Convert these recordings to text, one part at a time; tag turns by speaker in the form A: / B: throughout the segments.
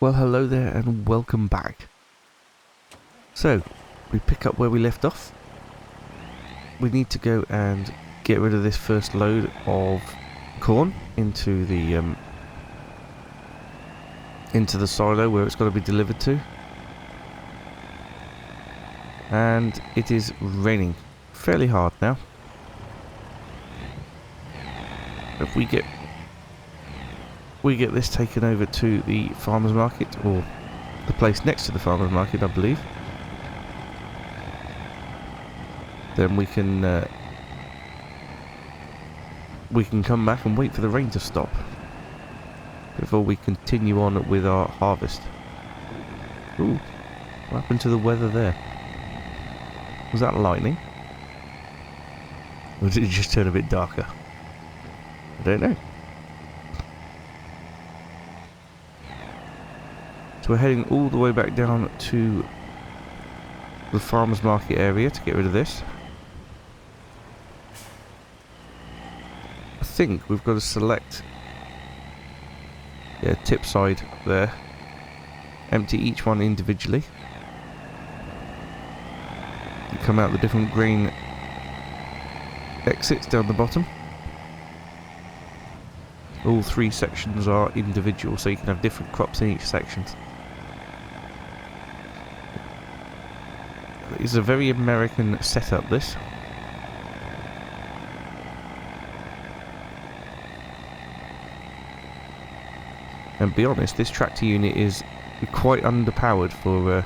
A: Well, hello there and welcome back. So, we pick up where we left off. We need to go and get rid of this first load of corn into the silo where it's got to be delivered to. And it is raining fairly hard now. If we get this taken over to the farmer's market, or the place next to the farmer's market, I believe, then we can come back and wait for the rain to stop before we continue on with our harvest. Ooh, what happened to the weather there? Was that lightning? Or did it just turn a bit darker? I don't know. So we're heading all the way back down to the farmer's market area to get rid of this. I think we've got to select, tip side there. Empty each one individually. You come out the different grain exits down the bottom. All three sections are individual, so you can have different crops in each section. It's a very American setup, this. And to be honest, this tractor unit is quite underpowered for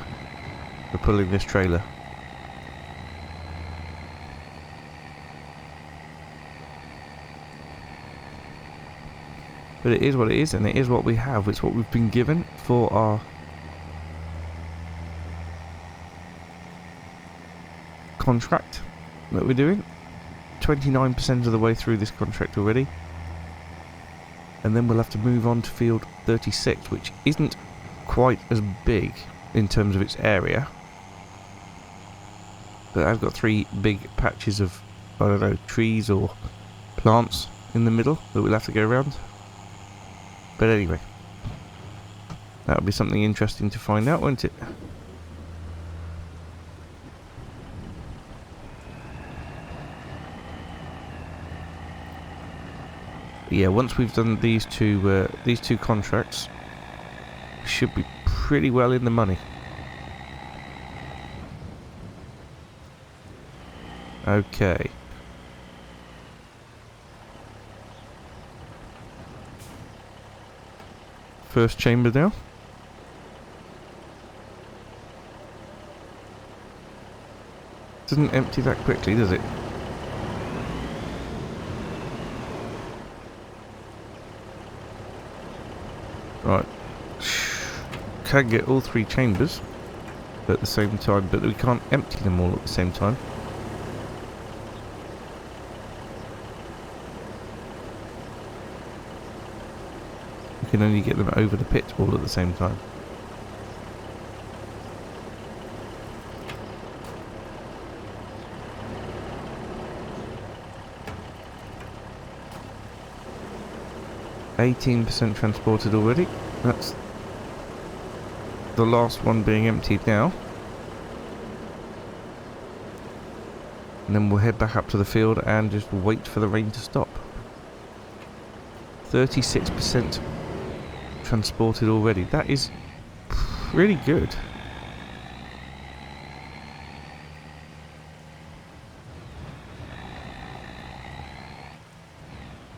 A: pulling this trailer. But it is what it is, and it is what we have. It's what we've been given for our contract that we're doing. 29% of the way through this contract already. And then we'll have to move on to field 36, which isn't quite as big in terms of its area. But I've got three big patches of, I don't know, trees or plants in the middle that we'll have to go around. But anyway, that'll be something interesting to find out, won't it? But yeah, once we've done these two contracts, we should be pretty well in the money. Okay. First chamber now. Doesn't empty that quickly, does it? Right. Can get all three chambers at the same time, but we can't empty them all at the same time. We can only get them over the pit all at the same time. %, transported already. That's the last one being emptied now. And then we'll head back up to the field and just wait for the rain to stop. 36% transported already. That is pretty good.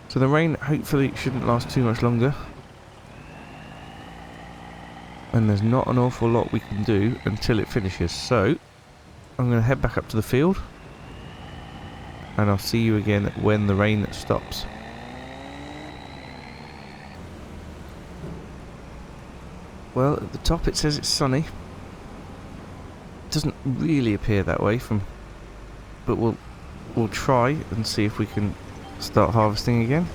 A: So the rain hopefully shouldn't last too much longer. And there's not an awful lot we can do until it finishes. So I'm going to head back up to the field. And I'll see you again when the rain stops. Well, at the top it says it's sunny. It doesn't really appear that way but we'll try and see if we can start harvesting again.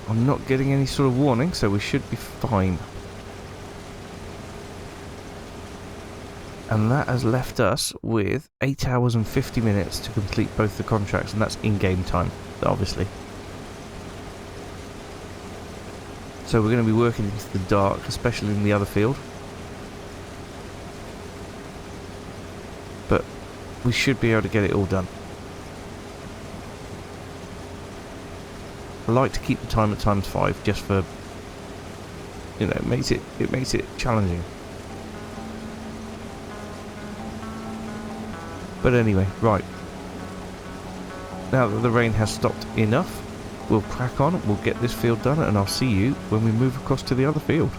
A: I'm not getting any sort of warning, so we should be fine. And that has left us with 8 hours and 50 minutes to complete both the contracts, and that's in-game time, obviously. So we're going to be working into the dark, especially in the other field. But we should be able to get it all done. I like to keep the time at ×5 just for, you know, it makes it challenging. But anyway, right. Now that the rain has stopped enough, we'll crack on, we'll get this field done, and I'll see you when we move across to the other field.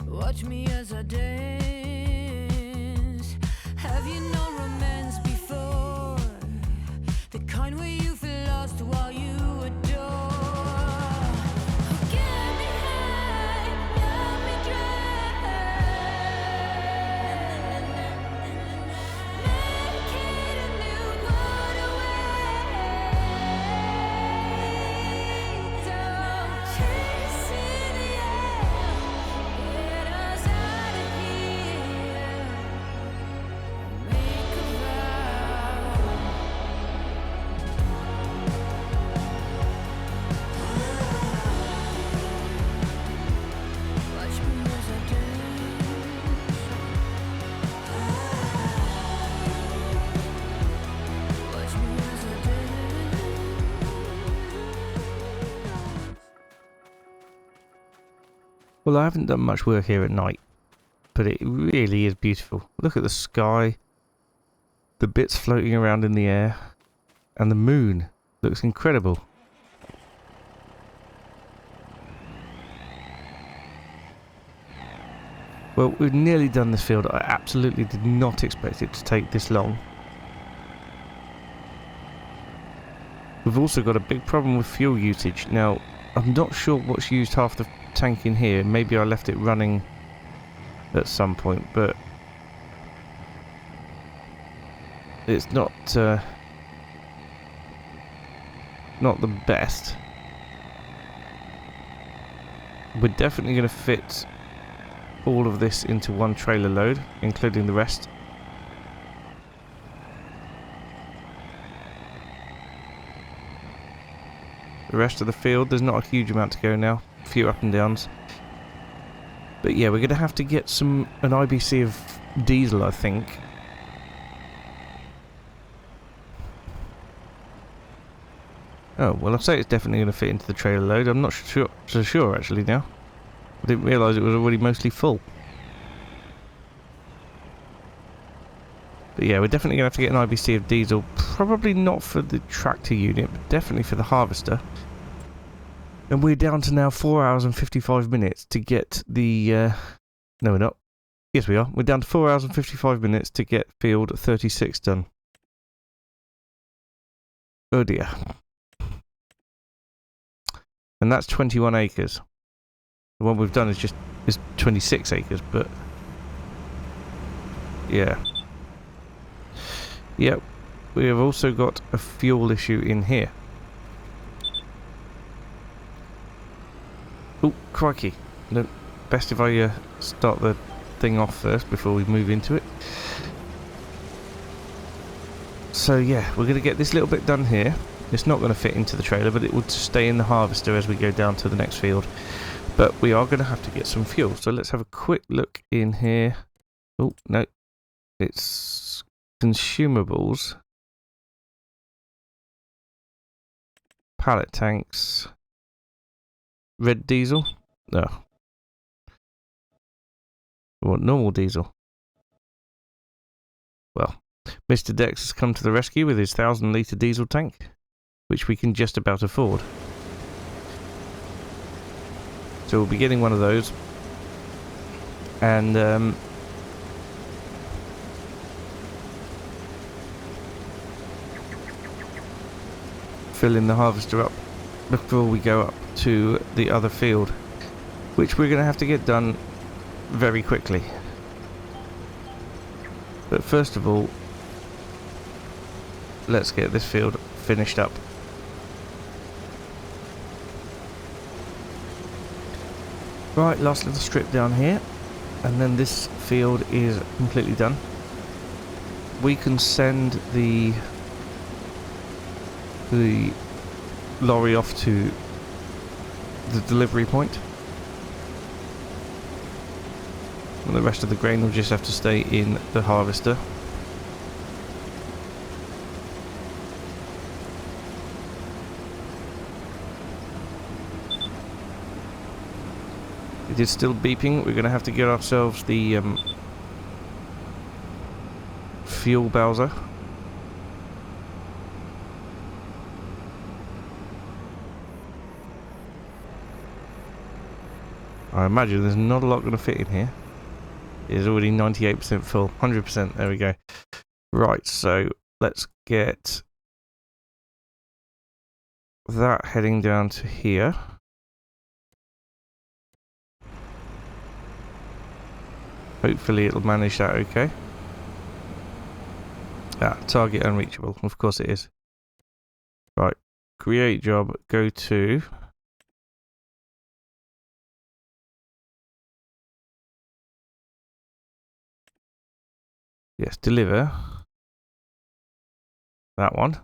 B: Watch me as I dance. Have you known romance before? The kind where you feel lost while you adore. Get me high, let me dry. Make it a new waterway. Don't chase in the air. Get us out of here. Make a vow. Watch me as I dance. Watch me as I dance.
A: Well, I haven't done much work here at night, but it really is beautiful. Look at the sky, the bits floating around in the air, and the moon looks incredible. Well, we've nearly done this field. I absolutely did not expect it to take this long. We've also got a big problem with fuel usage. Now, I'm not sure what's used half the tank in here. Maybe I left it running at some point, but it's not the best. We're definitely going to fit all of this into one trailer load, including the rest. The rest of the field, there's not a huge amount to go now. A few up and downs. But yeah, we're going to have to get an IBC of diesel, I think. Oh, well, I'd say it's definitely going to fit into the trailer load. I'm not sure actually now. I didn't realise it was already mostly full. But yeah, we're definitely going to have to get an IBC of diesel. Probably not for the tractor unit, but definitely for the harvester. And we're down to now 4 hours and 55 minutes to get the... no, we're not. Yes, we are. We're down to 4 hours and 55 minutes to get field 36 done. Oh dear. And that's 21 acres. The one we've done is 26 acres, but... yeah. Yep. We have also got a fuel issue in here. Oh, crikey. No, best if I start the thing off first before we move into it. So yeah, we're going to get this little bit done here. It's not going to fit into the trailer, but it will stay in the harvester as we go down to the next field. But we are going to have to get some fuel. So let's have a quick look in here. Oh, no. It's consumables. Pallet tanks. Red diesel? No. We want normal diesel. Well, Mr. Dex has come to the rescue with his 1,000-litre diesel tank, which we can just about afford. So we'll be getting one of those. And filling the harvester up before we go up to the other field, which we're going to have to get done very quickly. But first of all, let's get this field finished up. Right, last little strip down here, and then this field is completely done. We can send the lorry off to the delivery point, and the rest of the grain will just have to stay in the harvester. It is still beeping. We're going to have to get ourselves the fuel bowser. I imagine there's not a lot going to fit in here. It is already 98% full. 100%. There we go. Right, so let's get that heading down to here. Hopefully it'll manage that okay. Ah, target unreachable. Of course it is. Right, create job, go to... Yes, deliver. That one.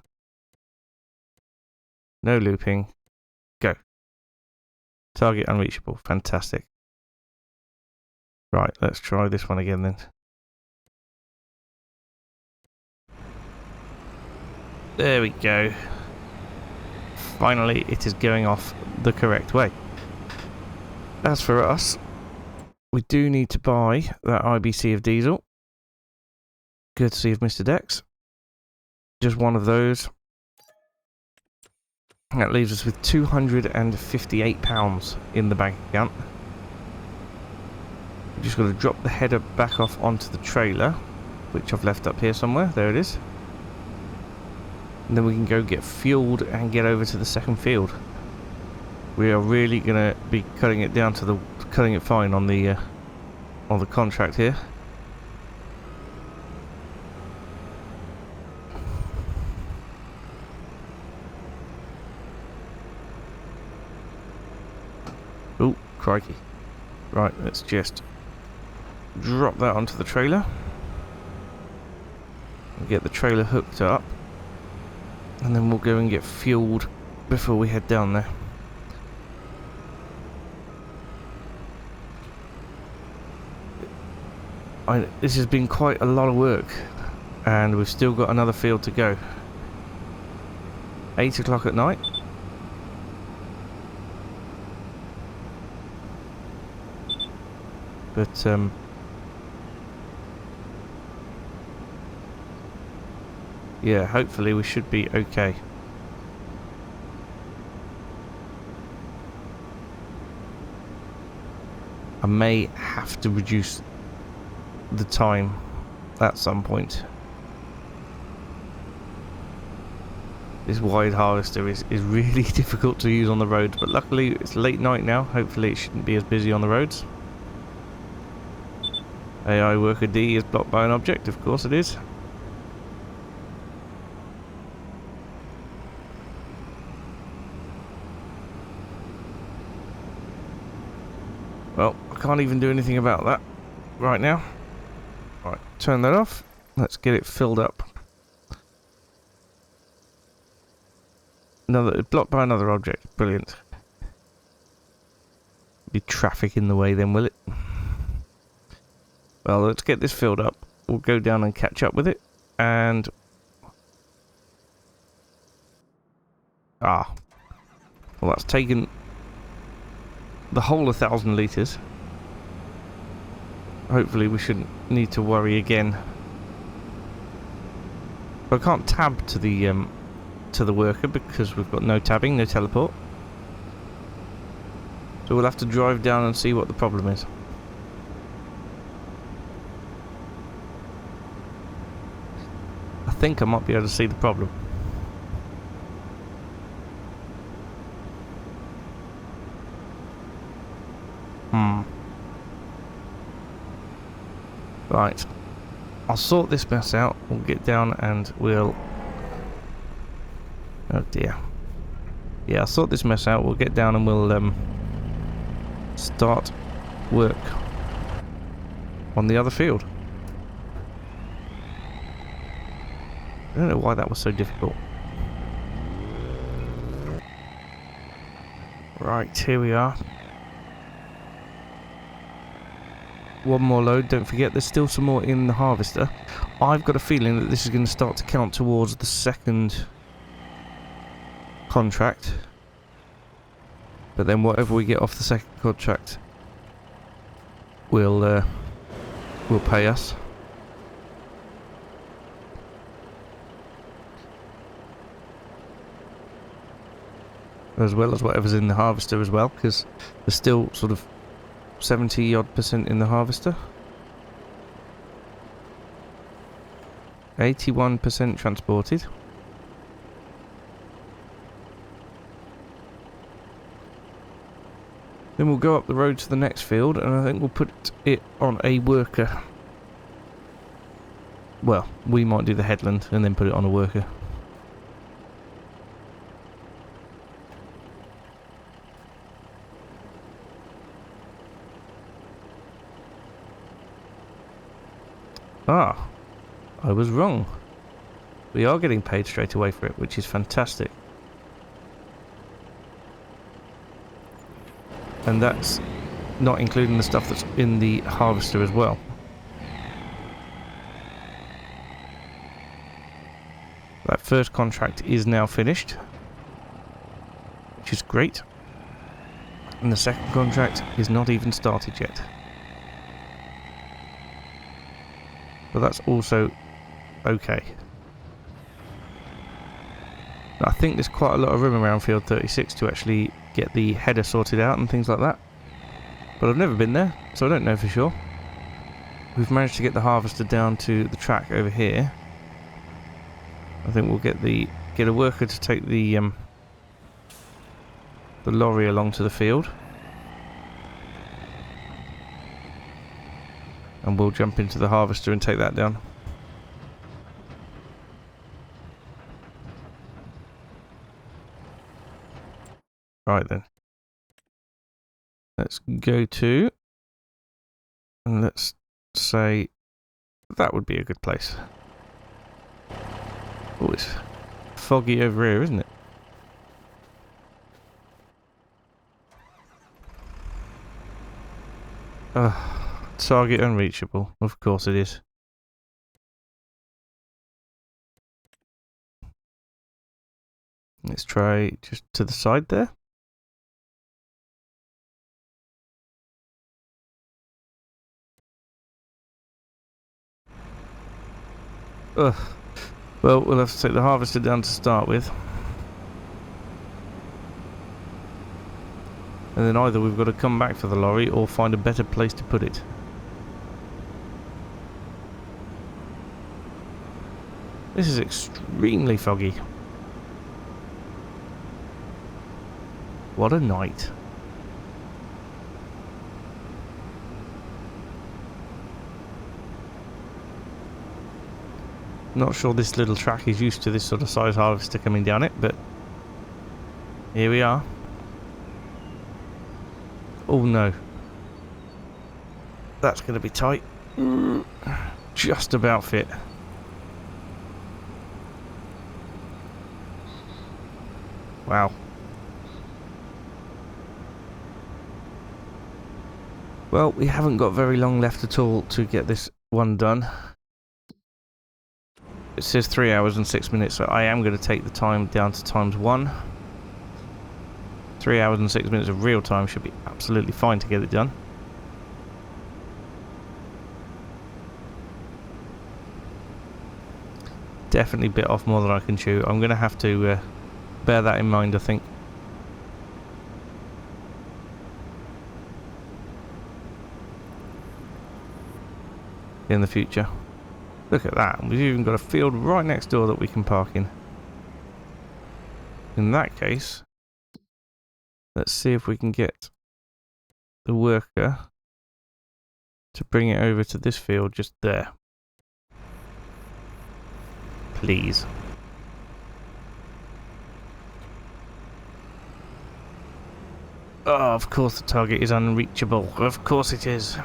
A: No looping. Go. Target unreachable. Fantastic. Right, let's try this one again then. There we go. Finally, it is going off the correct way. As for us, we do need to buy that IBC of diesel. Courtesy of Mr. Dex. Just one of those. That leaves us with £258 in the bank account. We've just got to drop the header back off onto the trailer, which I've left up here somewhere. There it is. And then we can go get fueled and get over to the second field. We are really going to be cutting it down to cutting it fine on the contract here. Oh, crikey. Right, let's just drop that onto the trailer. And get the trailer hooked up. And then we'll go and get fueled before we head down there. This has been quite a lot of work. And we've still got another field to go. 8 o'clock at night. But yeah, hopefully we should be okay. I may have to reduce the time at some point. This wide harvester is really difficult to use on the roads, but luckily it's late night now. Hopefully it shouldn't be as busy on the roads. AI worker D is blocked by an object, of course it is. Well, I can't even do anything about that right now. Right, turn that off. Let's get it filled up. Another blocked by another object. Brilliant. Be traffic in the way then, will it? Well, let's get this filled up. We'll go down and catch up with it. And... well, that's taken the whole 1,000 litres. Hopefully we shouldn't need to worry again. But I can't tab to the worker because we've got no tabbing, no teleport. So we'll have to drive down and see what the problem is. I think I might be able to see the problem. Right. I'll sort this mess out. We'll get down and we'll... Oh dear. Yeah, I'll sort this mess out. We'll get down and we'll start work on the other field. I don't know why that was so difficult. Right, here we are. One more load, don't forget there's still some more in the harvester. I've got a feeling that this is going to start to count towards the second contract. But then whatever we get off the second contract will pay us. As well as whatever's in the harvester as well, because there's still sort of 70-odd% in the harvester. 81% transported. Then we'll go up the road to the next field, and I think we'll put it on a worker. Well, we might do the headland and then put it on a worker. Ah, I was wrong. We are getting paid straight away for it, which is fantastic. And that's not including the stuff that's in the harvester as well. That first contract is now finished, which is great. And the second contract is not even started yet. But that's also okay. I think there's quite a lot of room around field 36 to actually get the header sorted out and things like that. But I've never been there, so I don't know for sure. We've managed to get the harvester down to the track over here. I think we'll get a worker to take the lorry along to the field. And we'll jump into the harvester and take that down. Right then. Let's go to... And let's say... That would be a good place. Oh, it's foggy over here, isn't it? Target unreachable. Of course it is. Let's try just to the side there. Ugh. Well, we'll have to take the harvester down to start with. And then either we've got to come back for the lorry or find a better place to put it. This is extremely foggy. What a night. Not sure this little track is used to this sort of size harvester coming down it, but here we are. Oh no. That's going to be tight. Just about fit. Wow. Well, we haven't got very long left at all to get this one done. It says 3 hours and 6 minutes, so I am going to take the time down to ×1. 3 hours and 6 minutes of real time should be absolutely fine to get it done. Definitely bit off more than I can chew. I'm going to have to bear that in mind, I think. In the future. Look at that. We've even got a field right next door that we can park in. In that case, let's see if we can get the worker to bring it over to this field just there. Please. Oh, of course the target is unreachable. Of course it is.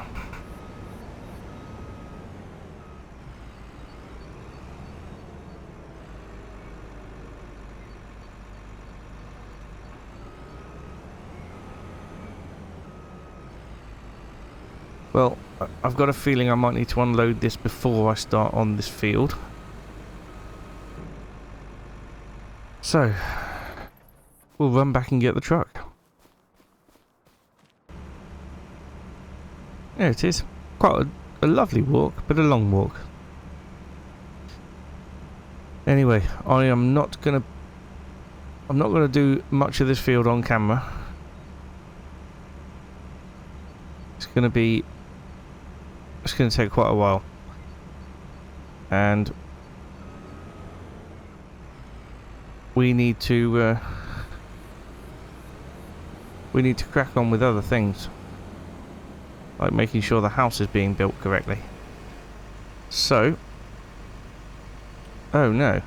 A: Well, I've got a feeling I might need to unload this before I start on this field. So, we'll run back and get the truck. There it is. Quite a lovely walk, but a long walk. Anyway, I'm not gonna do much of this field on camera. It's gonna take quite a while, and we need to crack on with other things, like making sure the house is being built correctly. So, oh no,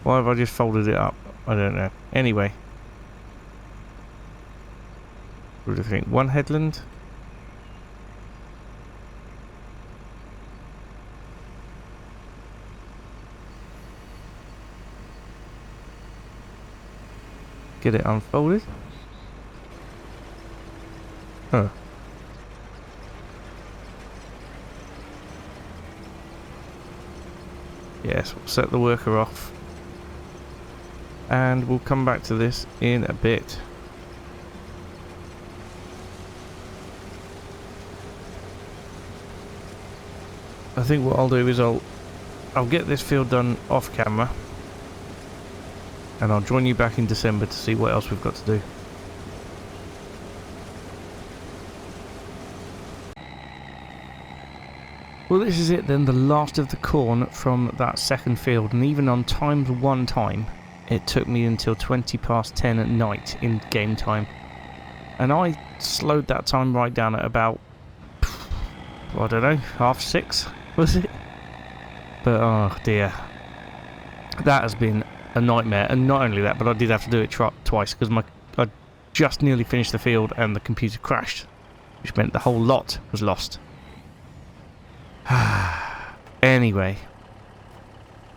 A: why have I just folded it up? I don't know. Anyway, what do you think? One headland? Get it unfolded. Oh. Yes, we'll set the worker off. And we'll come back to this in a bit. I think what I'll do is I'll get this field done off camera. And I'll join you back in December to see what else we've got to do. Well, this is it then, the last of the corn from that second field, and even on ×1 time, it took me until 10:20 at night in game time. And I slowed that time right down at about, I don't know, 6:30, was it? But oh dear, that has been a nightmare. And not only that, but I did have to do it twice because I just nearly finished the field and the computer crashed, which meant the whole lot was lost. Anyway,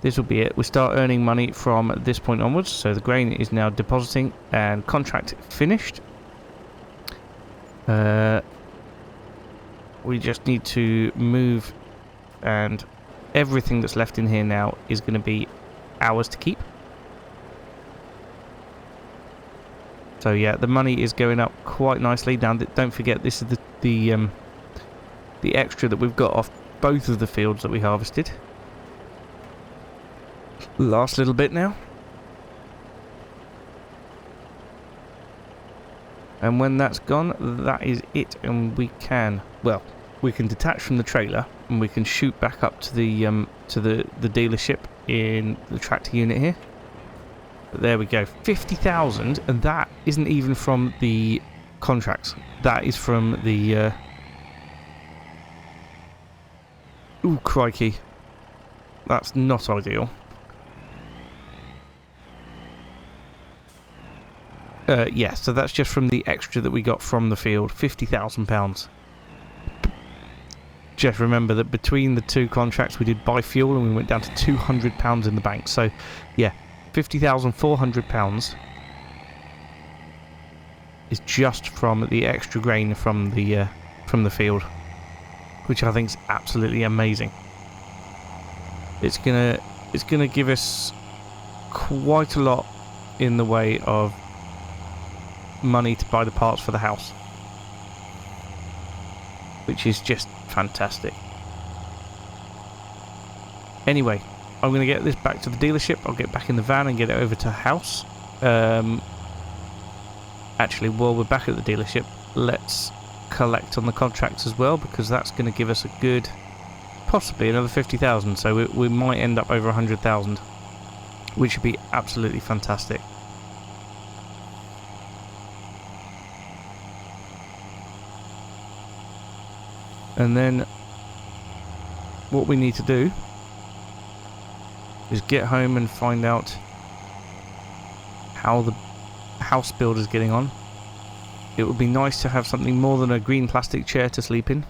A: this will be it. We start earning money from this point onwards. So the grain is now depositing and contract finished. We just need to move, and everything that's left in here now is going to be ours to keep. So yeah, the money is going up quite nicely. Now, don't forget, this is the extra that we've got off both of the fields that we harvested. Last little bit now. And when that's gone, that is it, and we can detach from the trailer and we can shoot back up to the dealership in the tractor unit here. But there we go, 50,000, and that isn't even from the contracts. That is from the ooh, crikey. That's not ideal. Yeah, so that's just from the extra that we got from the field, £50,000. Just remember that between the two contracts we did buy fuel and we went down to £200 in the bank. So, yeah, £50,400 is just from the extra grain from the field, which I think is absolutely amazing. It's gonna give us quite a lot in the way of money to buy the parts for the house, which is just fantastic. Anyway, I'm going to get this back to the dealership. I'll get back in the van and get it over to the house. Actually, while we're back at the dealership, let's collect on the contracts as well, because that's going to give us a good, possibly another 50,000. So we might end up over 100,000, which would be absolutely fantastic. And then what we need to do is get home and find out how the house build is getting on. It would be nice to have something more than a green plastic chair to sleep in.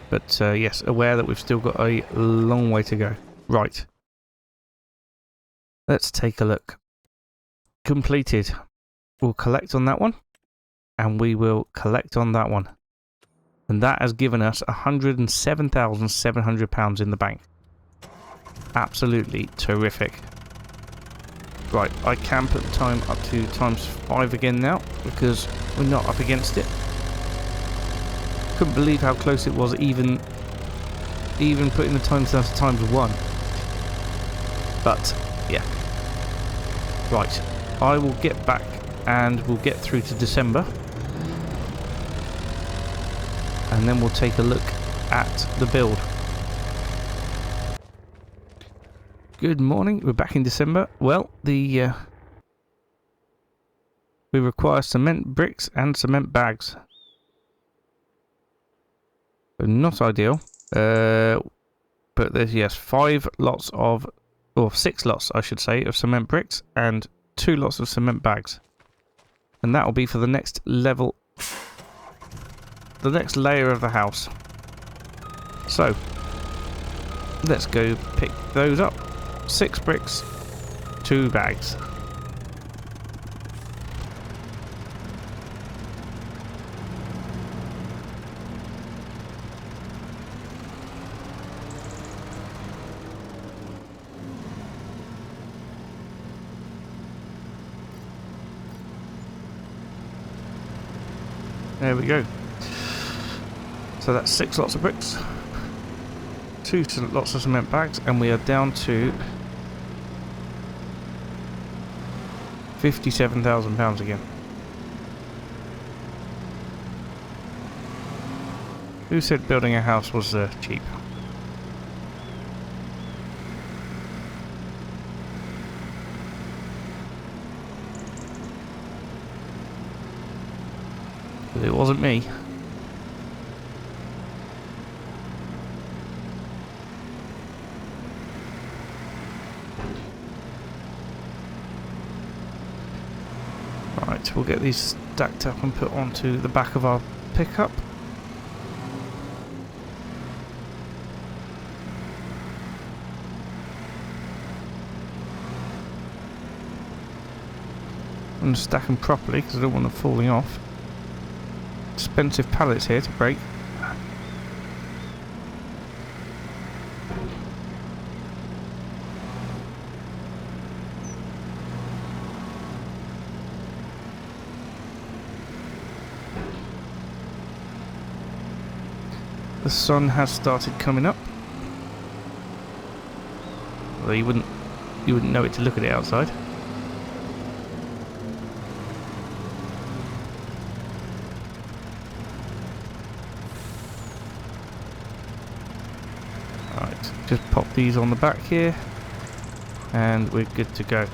A: But yes, aware that we've still got a long way to go. Right. Let's take a look. Completed. We'll collect on that one. And we will collect on that one. And that has given us £107,700 in the bank. Absolutely terrific. Right, I can put the time up to ×5 again now, because we're not up against it. Couldn't believe how close it was, even putting the time down to ×1. But, yeah. Right, I will get back and we'll get through to December. And then we'll take a look at the build. Good morning, we're back in December. Well, we require cement bricks and cement bags. So not ideal. But there's, yes, 6 lots I should say, of cement bricks and 2 lots of cement bags. And that will be for the next level, the next layer of the house. So let's go pick those up. 6 bricks, 2 bags. There we go. So that's 6 lots of bricks, 2 lots of cement bags, and we are down to £57,000 again. Who said building a house was cheap? But it wasn't me. Right, we'll get these stacked up and put onto the back of our pickup. And stack them properly because I don't want them falling off. Expensive pallets here to break. The sun has started coming up. Although you wouldn't know it to look at it outside. Right, just pop these on the back here, and we're good to go.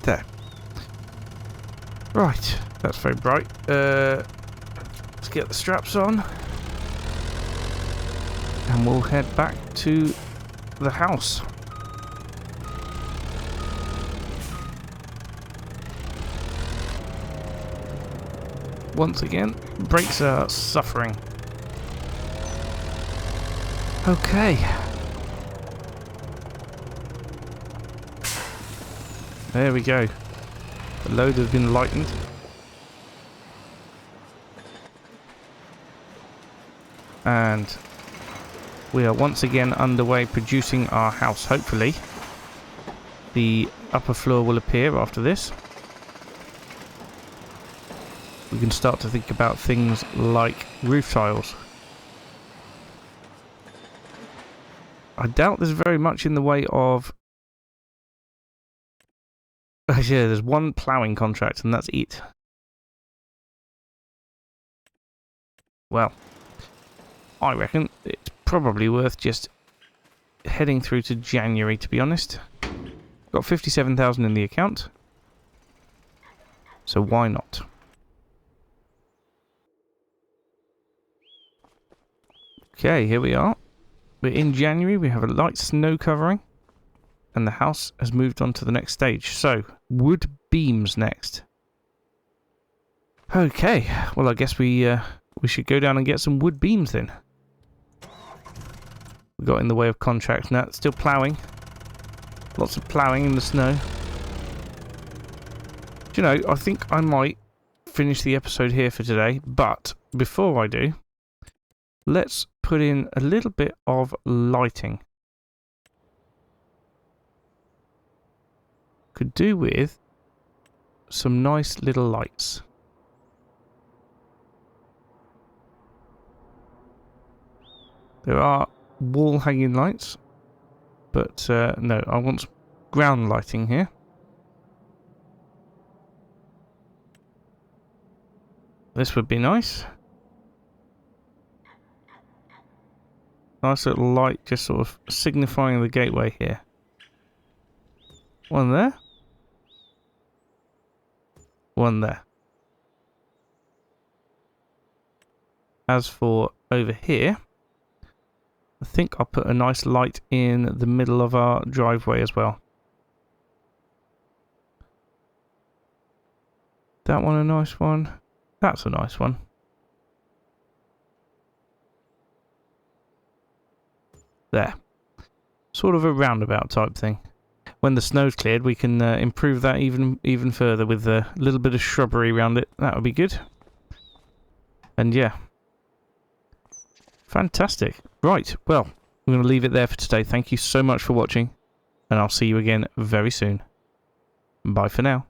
A: There. Right, that's very bright. Let's get the straps on, and we'll head back to the house. once again. Brakes are suffering. Okay. There we go. The load has been lightened. And we are once again underway producing our house. Hopefully the upper floor will appear after this. We can start to think about things like roof tiles. I doubt there's very much in the way of... yeah, there's one ploughing contract and that's it. Well, I reckon it's probably worth just heading through to January, to be honest. Got 57,000 in the account. So why not? Okay, here we are. We're in January, we have a light snow covering, and the house has moved on to the next stage. So, wood beams next. Okay, well I guess we should go down and get some wood beams then. We got in the way of contracts now, still ploughing. Lots of ploughing in the snow. Do you know, I think I might finish the episode here for today, but before I do, let's put in a little bit of lighting. Could do with some nice little lights. There are wall hanging lights, but no, I want some ground lighting here. This would be nice. Nice little light just sort of signifying the gateway here. One there. One there. As for over here, I think I'll put a nice light in the middle of our driveway as well. That one a nice one. That's a nice one. There. Sort of a roundabout type thing. When the snow's cleared, we can improve that even further with a little bit of shrubbery around it. That would be good. And yeah. Fantastic. Right, well, we're going to leave it there for today. Thank you so much for watching, and I'll see you again very soon. Bye for now.